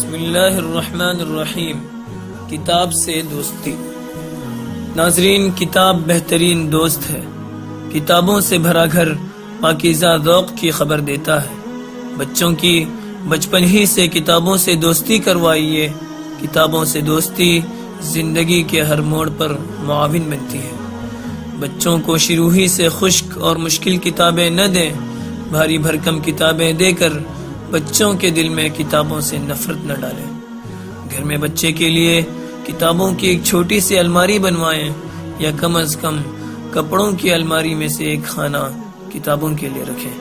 بسم اللہ الرحمن الرحیم۔ کتاب سے دوستی۔ ناظرین، کتاب بہترین دوست ہے۔ کتابوں سے بھرا گھر پاکیزہ ذوق کی خبر دیتا ہے۔ بچوں کی بچپن ہی سے کتابوں سے دوستی کروائیے۔ کتابوں سے دوستی زندگی کے ہر موڑ پر معاون بنتی ہے۔ بچوں کو شروع ہی سے خشک اور مشکل کتابیں نہ دیں۔ بھاری بھرکم کتابیں دے کر بچوں کے دل میں کتابوں سے نفرت نہ ڈالیں۔ گھر میں بچے کے لیے کتابوں کی ایک چھوٹی سی الماری بنوائیں، یا کم از کم کپڑوں کی الماری میں سے ایک خانہ کتابوں کے لیے رکھیں۔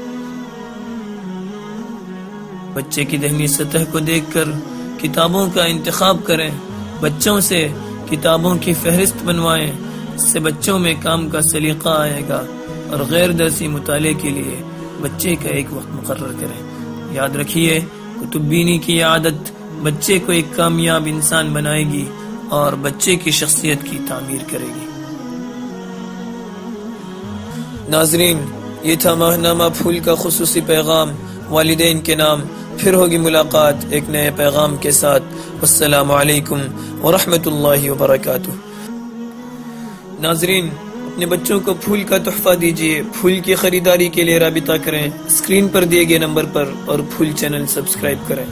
بچے کی ذہنی سطح کو دیکھ کر کتابوں کا انتخاب کریں۔ بچوں سے کتابوں کی فہرست بنوائیں۔ اس سے بچوں میں کام کا سلیقہ آئے گا، اور غیر درسی مطالعے کے لیے بچے کا ایک وقت مقرر کریں۔ یاد رکھیے، کتب بینی کی عادت بچے کو ایک کامیاب انسان بنائے گی اور بچے کی شخصیت کی تعمیر کرے گی۔ ناظرین، یہ تھا ماہنامہ پھول کا خصوصی پیغام والدین کے نام۔ پھر ہوگی ملاقات ایک نئے پیغام کے ساتھ۔ السلام علیکم ورحمۃ اللہ وبرکاتہ۔ ناظرین، اپنے بچوں کو پھول کا تحفہ دیجیے۔ پھول کی خریداری کے لیے رابطہ کریں اسکرین پر دیے گئے نمبر پر، اور پھول چینل سبسکرائب کریں۔